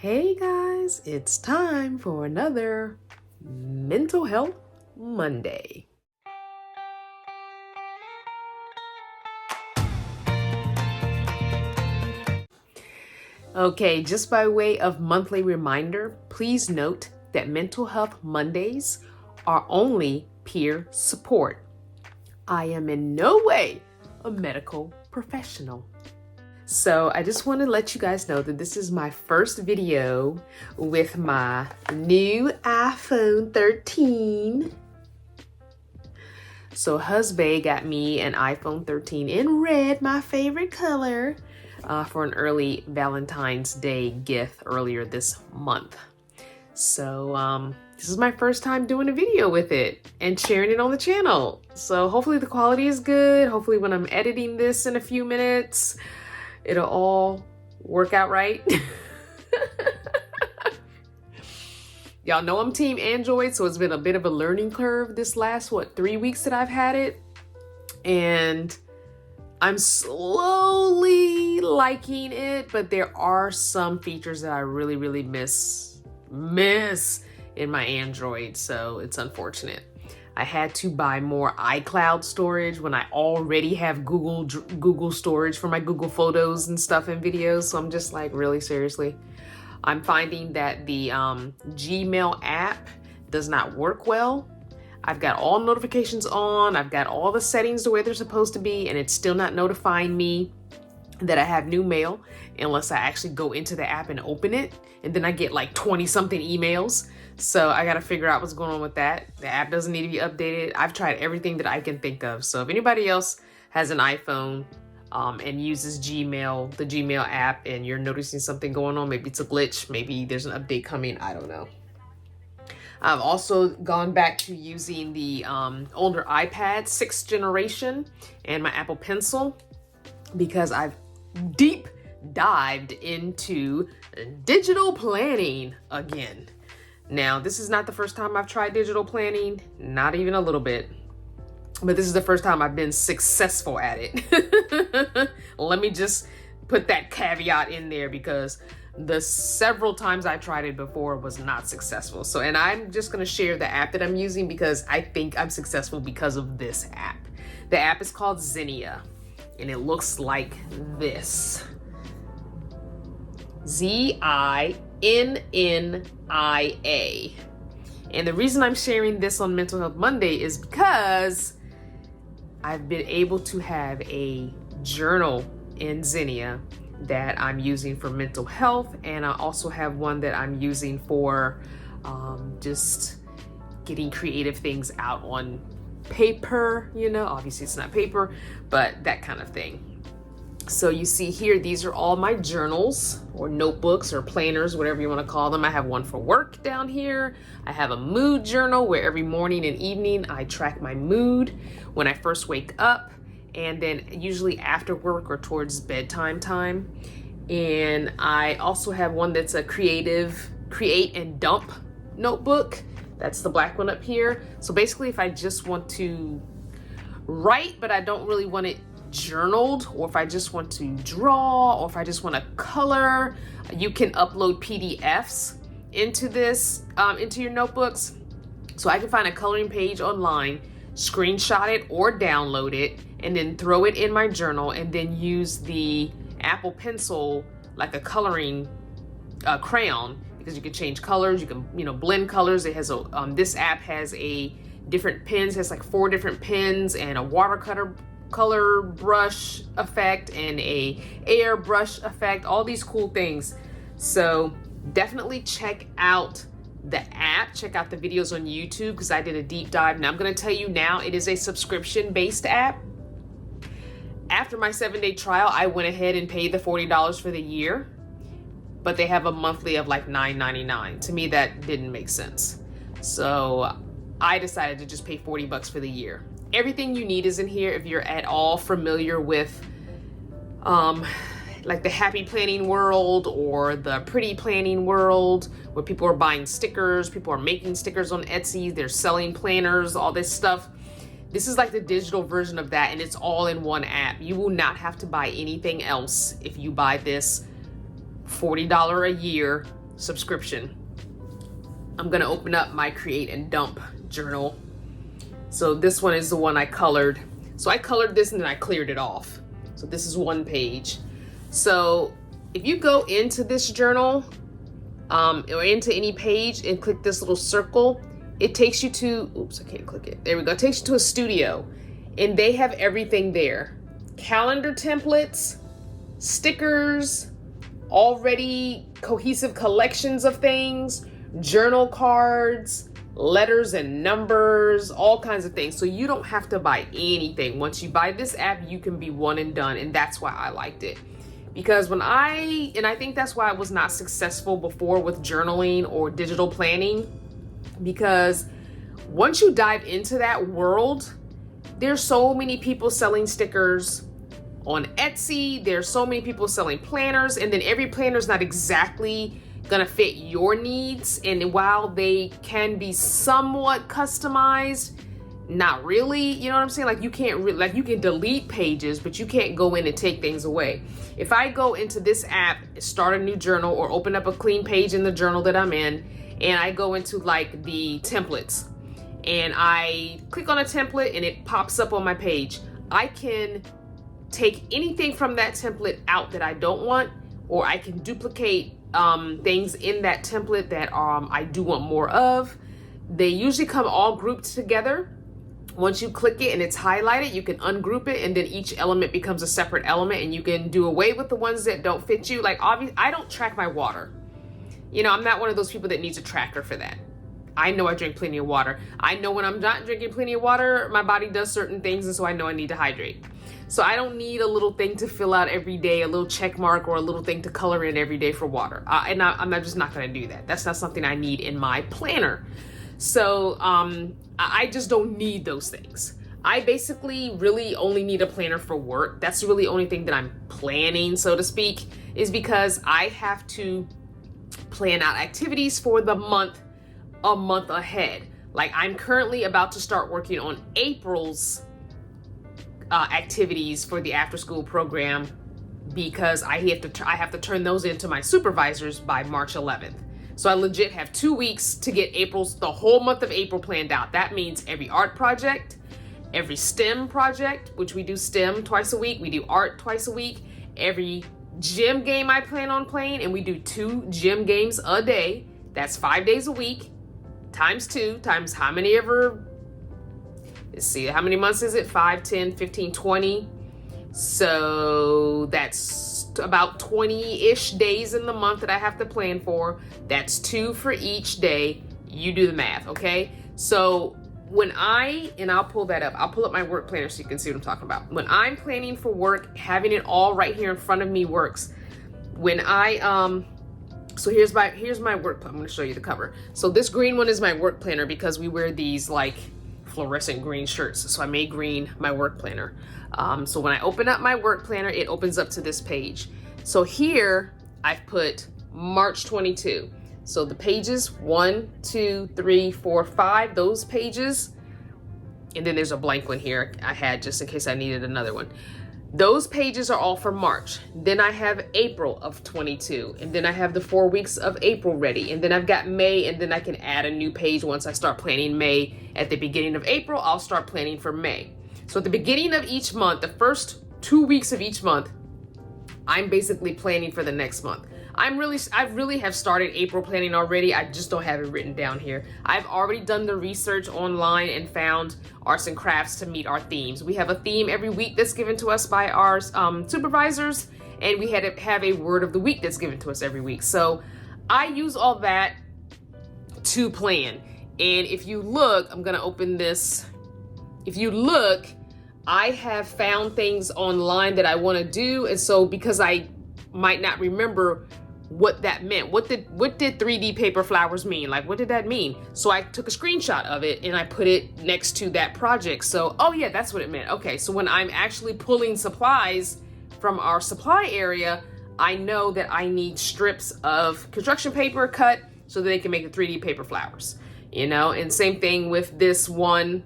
Hey guys, it's time for another Mental Health Monday. Okay, just by way of monthly reminder, please note that Mental Health Mondays are only peer support. I am in no way a medical professional. So I just want to let you guys know that this is my first video with my new iPhone 13. So husband got me an iPhone 13 in red, my favorite color, for an early Valentine's Day gift earlier this month. So this is my first time doing a video with it and sharing it on the channel. So hopefully the quality is good. Hopefully when I'm editing this in a few minutes, it'll all work out right. Y'all know I'm Team Android, so it's been a bit of a learning curve this last, 3 weeks that I've had it. And I'm slowly liking it, but there are some features that I really miss in my Android, so it's unfortunate. I had to buy more iCloud storage when I already have Google storage for my Google Photos and stuff and videos. So I'm just like, really, seriously? I'm finding that the Gmail app does not work well. I've got all notifications on. I've got all the settings the way they're supposed to be, and it's still not notifying me that I have new mail unless I actually go into the app and open it. And then I get like 20 something emails. So I got to figure out what's going on with that. The app doesn't need to be updated. I've tried everything that I can think of. So if anybody else has an iPhone and uses Gmail, the Gmail app, and you're noticing something going on, maybe it's a glitch, maybe there's an update coming, I don't know. I've also gone back to using the older iPad 6th generation and my Apple Pencil because I've deep dived into digital planning again. Now, this is not the first time I've tried digital planning, not even a little bit, but this is the first time I've been successful at it. Let me just put that caveat in there because the several times I tried it before was not successful. So, and I'm just going to share the app that I'm using because I think I'm successful because of this app. The app is called Zinnia and it looks like this. Zinnia. And the reason I'm sharing this on Mental Health Monday is because I've been able to have a journal in Zinnia that I'm using for mental health, and I also have one that I'm using for just getting creative things out on paper, you know, obviously it's not paper, but that kind of thing. So you see here, these are all my journals or notebooks or planners, whatever you want to call them. I have one for work down here. I have a mood journal where every morning and evening I track my mood when I first wake up, and then usually after work or towards bedtime time. And I also have one that's a create and dump notebook. That's the black one up here. So basically if I just want to write, but I don't really want it journaled, or if I just want to draw, or if I just want to color, you can upload PDFs into this, into your notebooks. So I can find a coloring page online, screenshot it or download it, and then throw it in my journal, and then use the Apple Pencil like a coloring crayon, because you can change colors, you can, you know, blend colors. It has a this app has a different pens, has like 4 different pens and a watercolor color brush effect and a air brush effect, all these cool things. So definitely check out the app, check out the videos on YouTube because I did a deep dive. Now I'm going to tell you now, it is a subscription based app. After my 7-day trial, I went ahead and paid the $40 for the year, but they have a monthly of like $9.99. To me, that didn't make sense. So I decided to just pay $40 for the year. Everything you need is in here if you're at all familiar with like the happy planning world or the pretty planning world, where people are buying stickers, people are making stickers on Etsy, they're selling planners, all this stuff. This is like the digital version of that, and it's all in one app. You will not have to buy anything else if you buy this $40 a year subscription. I'm gonna open up my create and dump journal. So this one is the one I colored. So I colored this and then I cleared it off. So this is one page. So if you go into this journal or into any page and click this little circle, it takes you to, oops, I can't click it. There we go. It takes you to a studio and they have everything there. Calendar templates, stickers, already cohesive collections of things, journal cards, letters and numbers, all kinds of things. So you don't have to buy anything. Once you buy this app, you can be one and done. And that's why I liked it. Because I think that's why I was not successful before with journaling or digital planning. Because once you dive into that world, there's so many people selling stickers on Etsy. There's so many people selling planners, and then every planner is not exactly gonna fit your needs. And while they can be somewhat customized, not really, you know what I'm saying? Like you can't you can delete pages, but you can't go in and take things away. If I go into this app, start a new journal or open up a clean page in the journal that I'm in, and I go into like the templates and I click on a template and it pops up on my page, I can take anything from that template out that I don't want, or I can duplicate things in that template that I do want more of. They usually come all grouped together. Once you click it and it's highlighted, you can ungroup it, and then each element becomes a separate element, and you can do away with the ones that don't fit you. Like obviously, I don't track my water. You know, I'm not one of those people that needs a tracker for that. I know I drink plenty of water. I know when I'm not drinking plenty of water, my body does certain things, and so I know I need to hydrate. So I don't need a little thing to fill out every day, a little check mark or a little thing to color in every day for water. I'm just not gonna do that. That's not something I need in my planner. So I just don't need those things. I basically really only need a planner for work. That's really the only thing that I'm planning, so to speak, is because I have to plan out activities for the month, a month ahead. Like I'm currently about to start working on April's activities for the after school program, because I have to turn those into my supervisors by March 11th. So I legit have 2 weeks to get the whole month of April planned out. That means every art project, every STEM project, which we do STEM twice a week, we do art twice a week, every gym game I plan on playing, and we do 2 gym games a day. That's 5 days a week, times 2, times how many ever, let's see, how many months is it? 5, 10, 15, 20. So that's about 20-ish days in the month that I have to plan for. That's 2 for each day. You do the math, okay? So when I'll pull that up. I'll pull up my work planner so you can see what I'm talking about. When I'm planning for work, having it all right here in front of me works. When so here's my work plan. I'm gonna show you the cover. So this green one is my work planner because we wear these like fluorescent green shirts. So I made green my work planner. So when I open up my work planner, it opens up to this page. So here I've put March 22. So the pages 1, 2, 3, 4, 5, those pages. And then there's a blank one here I had just in case I needed another one. Those pages are all for March. Then I have April of 22. And then I have the 4 weeks of April ready. And then I've got May, and then I can add a new page once I start planning May. At the beginning of April, I'll start planning for May. So at the beginning of each month, the first 2 weeks of each month, I'm basically planning for the next month. I really have started April planning already. I just don't have it written down here. I've already done the research online and found arts and crafts to meet our themes. We have a theme every week that's given to us by our supervisors, and we had to have a word of the week that's given to us every week. So I use all that to plan. And if you look, I'm gonna open this. If you look, I have found things online that I wanna do. And so because I might not remember what that meant. What did 3D paper flowers mean? Like, what did that mean? So I took a screenshot of it and I put it next to that project. So, oh yeah, that's what it meant. Okay, so when I'm actually pulling supplies from our supply area, I know that I need strips of construction paper cut so that they can make the 3D paper flowers, you know? And same thing with this one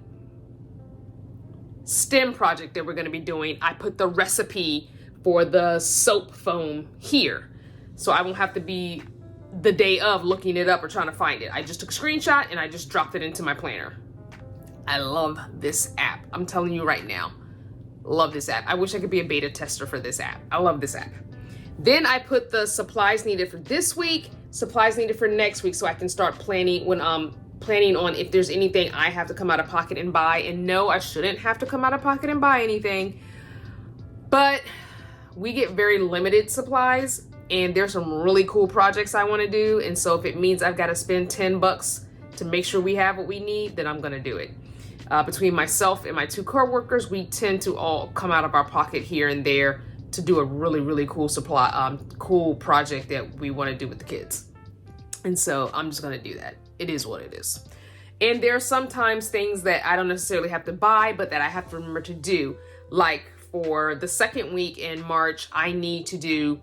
STEM project that we're gonna be doing. I put the recipe for the soap foam here. So I won't have to be the day of looking it up or trying to find it. I just took a screenshot and I just dropped it into my planner. I love this app. I'm telling you right now, love this app. I wish I could be a beta tester for this app. I love this app. Then I put the supplies needed for this week, supplies needed for next week, so I can start planning when planning on if there's anything I have to come out of pocket and buy. And no, I shouldn't have to come out of pocket and buy anything, but we get very limited supplies and there's some really cool projects I want to do. And so if it means I've got to spend $10 to make sure we have what we need, then I'm going to do it. Between myself and my 2 coworkers, we tend to all come out of our pocket here and there to do a really, really cool cool project that we want to do with the kids. And so I'm just going to do that. It is what it is. And there are sometimes things that I don't necessarily have to buy, but that I have to remember to do. Like for the second week in March, I need to do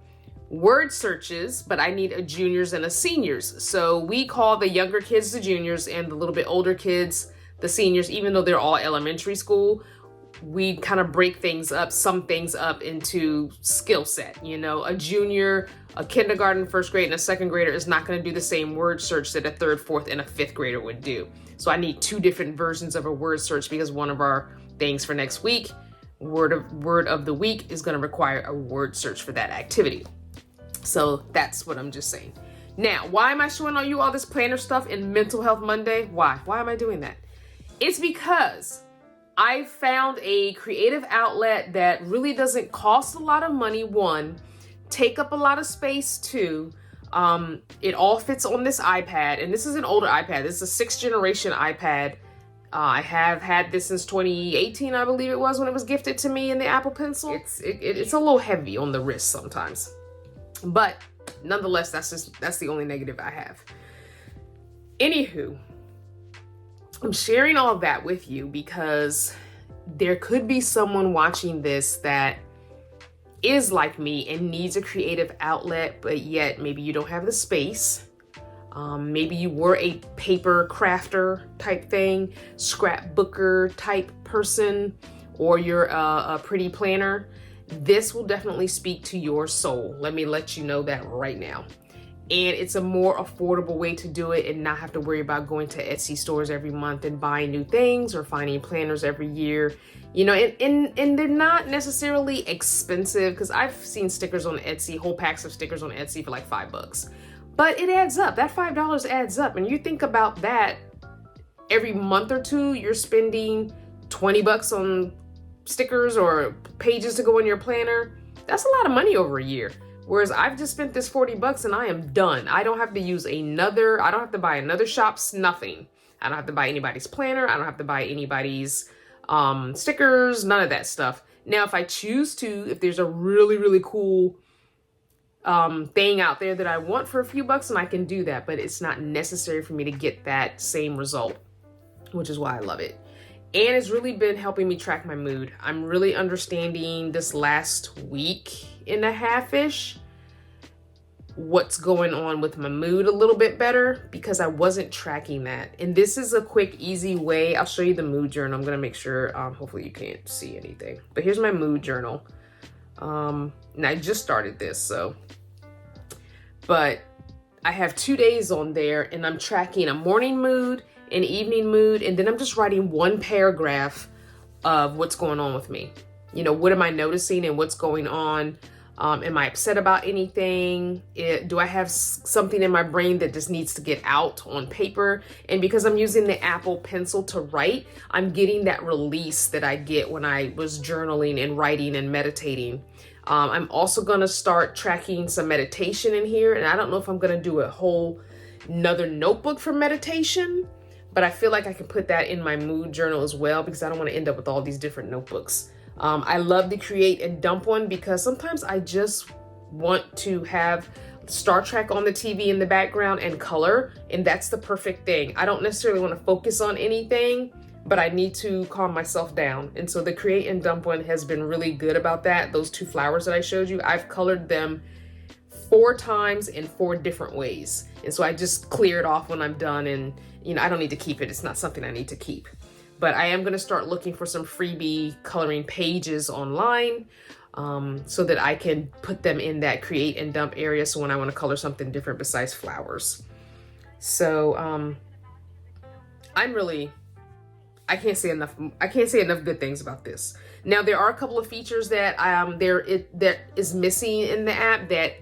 word searches, but I need a juniors and a seniors. So we call the younger kids the juniors and the little bit older kids the seniors, even though they're all elementary school. We kind of break some things up into skill set. You know, a junior, a kindergarten, first grade, and a second grader is not going to do the same word search that a third, fourth, and a fifth grader would do. So I need 2 different versions of a word search because one of our things for next week, word of the week, is going to require a word search for that activity. So that's what I'm just saying. Now, why am I showing you all this planner stuff in Mental Health Monday? Why am I doing that? It's because I found a creative outlet that really doesn't cost a lot of money, 1, take up a lot of space, 2. It all fits on this iPad, and this is an older iPad. This is a 6th generation iPad. I have had this since 2018, I believe it was, when it was gifted to me in the Apple Pencil. It's a little heavy on the wrist sometimes, but nonetheless, that's the only negative I have. Anywho, I'm sharing all of that with you because there could be someone watching this that is like me and needs a creative outlet, but yet maybe you don't have the space. Maybe you were a paper crafter type thing, scrapbooker type person, or you're a pretty planner. This will definitely speak to your soul. Let me let you know that right now. And it's a more affordable way to do it and not have to worry about going to Etsy stores every month and buying new things or finding planners every year. You know, and they're not necessarily expensive because I've seen stickers on Etsy, whole packs of stickers on Etsy for like $5. But it adds up. That $5 adds up. And you think about that, every month or 2, you're spending $20 on stickers or pages to go in your planner. That's a lot of money over a year. Whereas I've just spent this $40 and I am done. I don't have to I don't have to buy another shop's nothing. I don't have to buy anybody's planner. I don't have to buy anybody's stickers, none of that stuff. Now, if I choose to, if there's a really, really cool thing out there that I want for a few bucks, and I can do that, but it's not necessary for me to get that same result, which is why I love it. And it's really been helping me track my mood. I'm really understanding this last week and a half-ish what's going on with my mood a little bit better because I wasn't tracking that. And this is a quick, easy way. I'll show you the mood journal. I'm gonna make sure, hopefully you can't see anything. But here's my mood journal. And I just started this, but I have 2 days on there and I'm tracking a morning mood, an evening mood, and then I'm just writing 1 paragraph of what's going on with me. You know, what am I noticing and what's going on? Am I upset about anything? Do I have something in my brain that just needs to get out on paper? And because I'm using the Apple Pencil to write, I'm getting that release that I get when I was journaling and writing and meditating. I'm also gonna start tracking some meditation in here, and I don't know if I'm gonna do a whole another notebook for meditation, but I feel like I can put that in my mood journal as well because I don't want to end up with all these different notebooks. I love the create and dump one because sometimes I just want to have Star Trek on the TV in the background and color, and that's the perfect thing. I don't necessarily want to focus on anything, but I need to calm myself down. And so the create and dump one has been really good about that. Those 2 flowers that I showed you, I've colored them 4 times in 4 different ways. And so I just clear it off when I'm done, and you know, I don't need to keep it. It's not something I need to keep. But I am going to start looking for some freebie coloring pages online, so that I can put them in that create and dump area. So when I want to color something different besides flowers. So I can't say enough good things about this. Now there are a couple of features that that is missing in the app that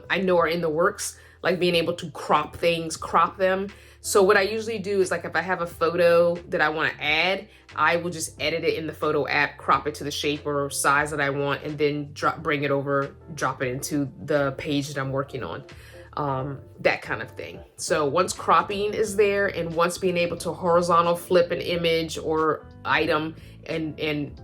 I know are in the works, like being able to crop them. So what I usually do is, like, if I have a photo that I want to add, I will just edit it in the photo app, crop it to the shape or size that I want, and then bring it over, drop it into the page that I'm working on. That kind of thing. So once cropping is there, and once being able to horizontal flip an image or item and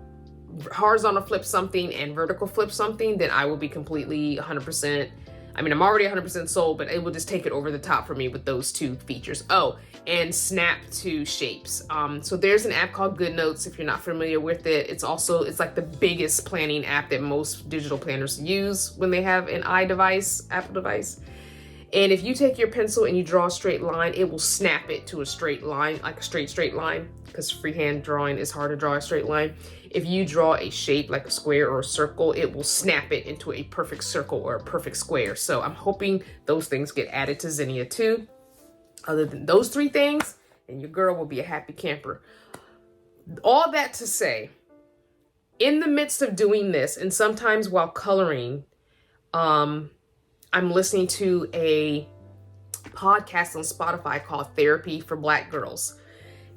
horizontal flip something and vertical flip something, then I will be completely 100%. I mean, I'm already 100% sold, but it will just take it over the top for me with those two features. Oh, and snap to shapes. So there's an app called GoodNotes, if you're not familiar with it. It's like the biggest planning app that most digital planners use when they have an Apple device. And if you take your pencil and you draw a straight line, it will snap it to a straight line, like a straight line, because freehand drawing is hard to draw a straight line. If you draw a shape like a square or a circle, it will snap it into a perfect circle or a perfect square. So I'm hoping those things get added to Zinnia too. Other than those three things, and your girl will be a happy camper. All that to say, in the midst of doing this, and sometimes while coloring, I'm listening to a podcast on Spotify called Therapy for Black Girls.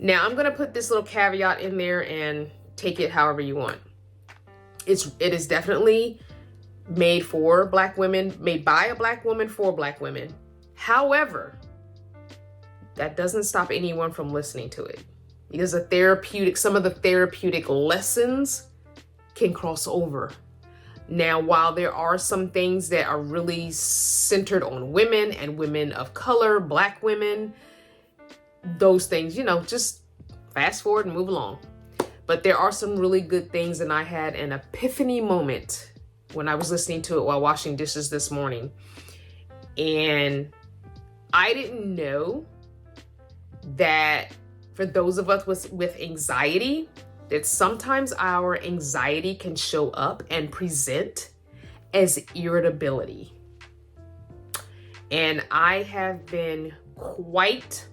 Now, I'm going to put this little caveat in there and take it however you want. It is definitely made for Black women, made by a Black woman for Black women. However, that doesn't stop anyone from listening to it, because some of the therapeutic lessons can cross over. Now, while there are some things that are really centered on women and women of color, Black women, those things, just fast forward and move along. But there are some really good things, and I had an epiphany moment when I was listening to it while washing dishes this morning. And I didn't know that for those of us with anxiety, that sometimes our anxiety can show up and present as irritability. And I have been quite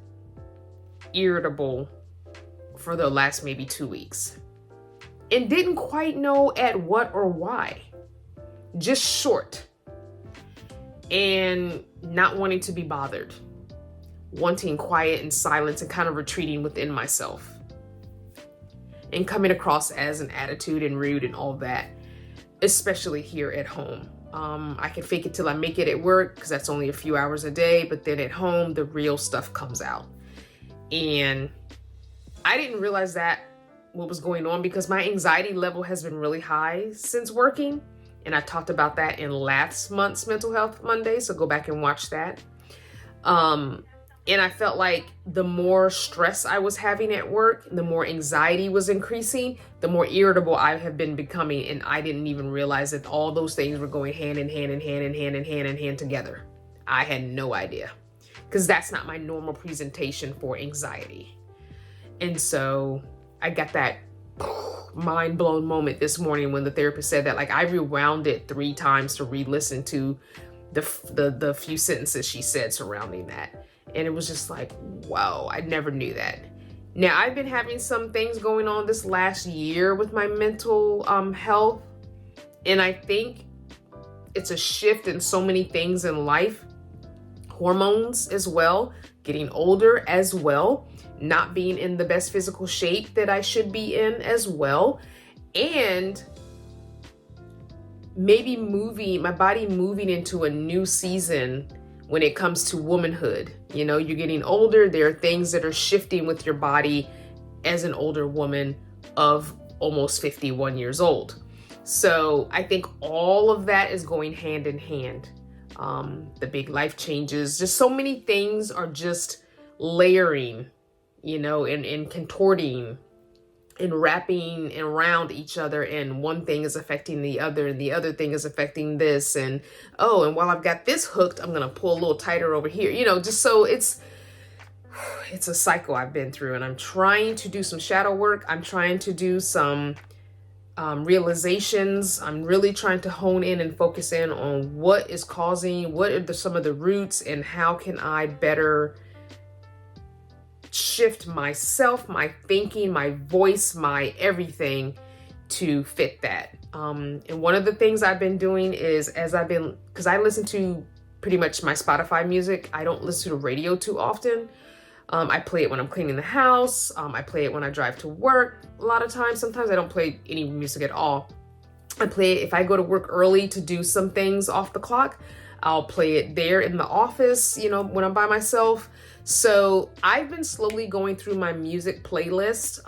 irritable for the last maybe 2 weeks, and didn't quite know at what or why. Just short, and not wanting to be bothered, wanting quiet and silence, and kind of retreating within myself, and coming across as an attitude and rude and all that, especially here at home. I can fake it till I make it at work, because that's only a few hours a day, but then at home, the real stuff comes out. And I didn't realize what was going on, because my anxiety level has been really high since working. And I talked about that in last month's Mental Health Monday, so go back and watch that. And I felt like the more stress I was having at work, the more anxiety was increasing, the more irritable I have been becoming. And I didn't even realize that all those things were going hand in hand and hand in hand and hand in hand together. I had no idea, because that's not my normal presentation for anxiety. And so I got that mind blown moment this morning when the therapist said that. Like, I rewound it 3 times to re-listen to the few sentences she said surrounding that. And it was just like, wow, I never knew that. Now, I've been having some things going on this last year with my mental health. And I think it's a shift in so many things in life. Hormones as well, getting older as well, not being in the best physical shape that I should be in as well. And maybe my body moving into a new season when it comes to womanhood. You're getting older. There are things that are shifting with your body as an older woman of almost 51 years old. So I think all of that is going hand in hand. The big life changes, just so many things are just layering, and contorting and wrapping around each other, and one thing is affecting the other, and the other thing is affecting this, and while I've got this hooked, I'm gonna pull a little tighter over here, just so it's it's a cycle I've been through, and I'm trying to do some shadow work. I'm trying to do some realizations. I'm really trying to hone in and focus in on what is causing, what are some of the roots, and how can I better shift myself, my thinking, my voice, my everything to fit that. And one of the things I've been doing is, because I listen to pretty much my Spotify music, I don't listen to the radio too often. I play it when I'm cleaning the house. I play it when I drive to work a lot of times. Sometimes I don't play any music at all. I play it if I go to work early to do some things off the clock. I'll play it there in the office, you know, when I'm by myself. So I've been slowly going through my music playlist,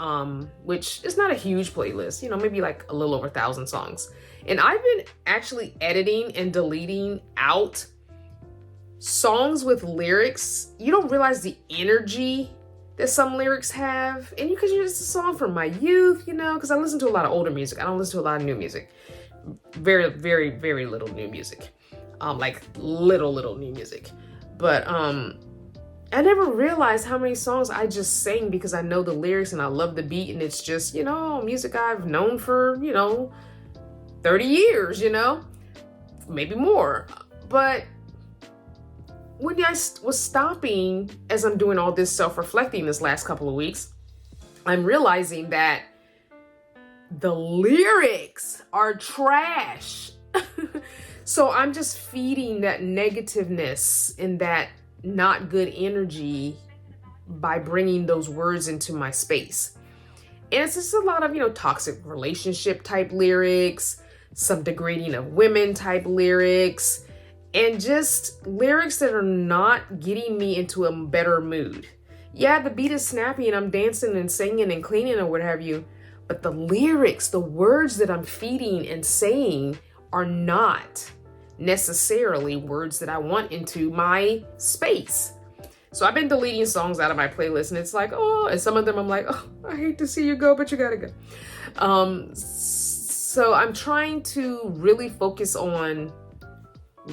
which is not a huge playlist, you know, maybe like a little over 1,000 songs. And I've been actually editing and deleting out songs with lyrics. You don't realize the energy that some lyrics have. And because it's a song from my youth, you know, because I listen to a lot of older music. I don't listen to a lot of new music. Very, very, very little new music. Like little new music. But I never realized how many songs I just sang because I know the lyrics and I love the beat, and it's just, you know, music I've known for, you know, 30 years, you know, maybe more. But when I was stopping, as I'm doing all this self-reflecting this last couple of weeks, I'm realizing that the lyrics are trash. So I'm just feeding that negativeness and that not good energy by bringing those words into my space. And it's just a lot of, you know, toxic relationship type lyrics, some degrading of women type lyrics, and just lyrics that are not getting me into a better mood. Yeah, the beat is snappy and I'm dancing and singing and cleaning or what have you, but the lyrics, the words that I'm feeding and saying are not necessarily words that I want into my space. So I've been deleting songs out of my playlist, and it's like, oh, and some of them I'm like, oh, I hate to see you go, but you gotta go. So I'm trying to really focus on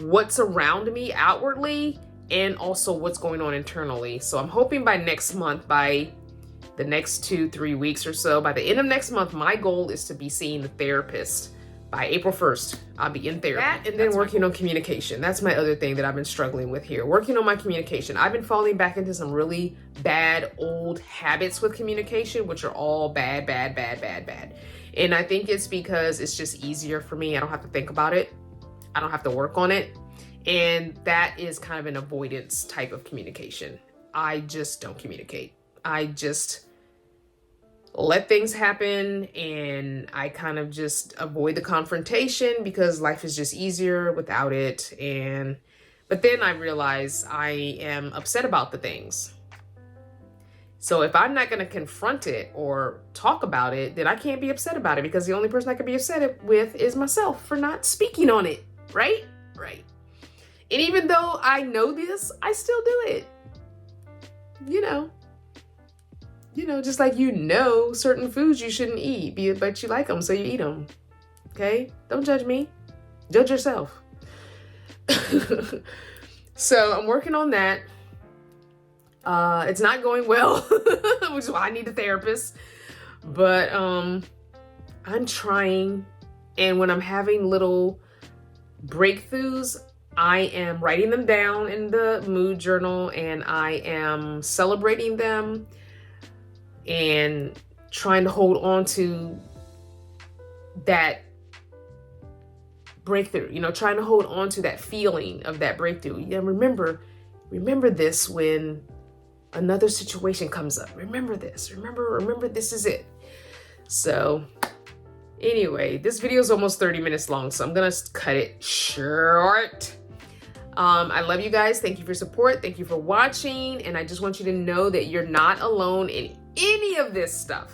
what's around me outwardly and also what's going on internally. So I'm hoping by next month, by the next 2-3 weeks or so, by the end of next month, my goal is to be seeing the therapist. By April 1st, I'll be in therapy. That, and then working on communication. That's my other thing that I've been struggling with here. Working on my communication. I've been falling back into some really bad old habits with communication, which are all bad. And I think it's because it's just easier for me. I don't have to think about it. I don't have to work on it. And that is kind of an avoidance type of communication. I just don't communicate. I just let things happen, and I kind of just avoid the confrontation because life is just easier without it. But then I realize I am upset about the things. So if I'm not going to confront it or talk about it, then I can't be upset about it, because the only person I can be upset with is myself for not speaking on it. Right? And even though I know this, I still do it. You know, just like, you know, certain foods you shouldn't eat, but you like them, so you eat them. Okay? Don't judge me. Judge yourself. So I'm working on that. It's not going well, which is why I need a therapist. But I'm trying. And when I'm having little breakthroughs, I am writing them down in the mood journal, and I am celebrating them and trying to hold on to that breakthrough, you know, trying to hold on to that feeling of that breakthrough. Yeah, remember this when another situation comes up. Remember this. Remember this is it. So anyway, this video is almost 30 minutes long, so I'm gonna cut it short. I love you guys. Thank you for your support. Thank you for watching. And I just want you to know that you're not alone in any of this stuff.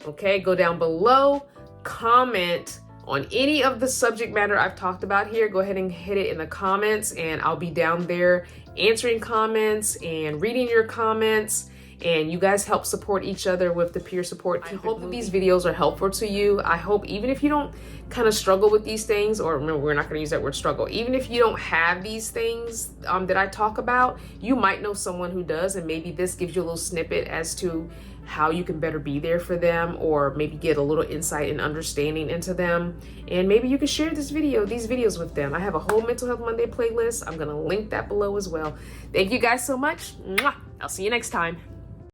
Okay, go down below, comment on any of the subject matter I've talked about here. Go ahead and hit it in the comments, and I'll be down there answering comments and reading your comments. and you guys help support each other with the peer support. I hope that these videos are helpful to you. I hope even if you don't kind of struggle with these things, or remember, we're not going to use that word struggle, even if you don't have these things that I talk about, you might know someone who does, and maybe this gives you a little snippet as to how you can better be there for them, or maybe get a little insight and understanding into them. And maybe you can share these videos with them. I have a whole Mental Health Monday playlist. I'm going to link that below as well. Thank you guys so much. Mwah! I'll see you next time.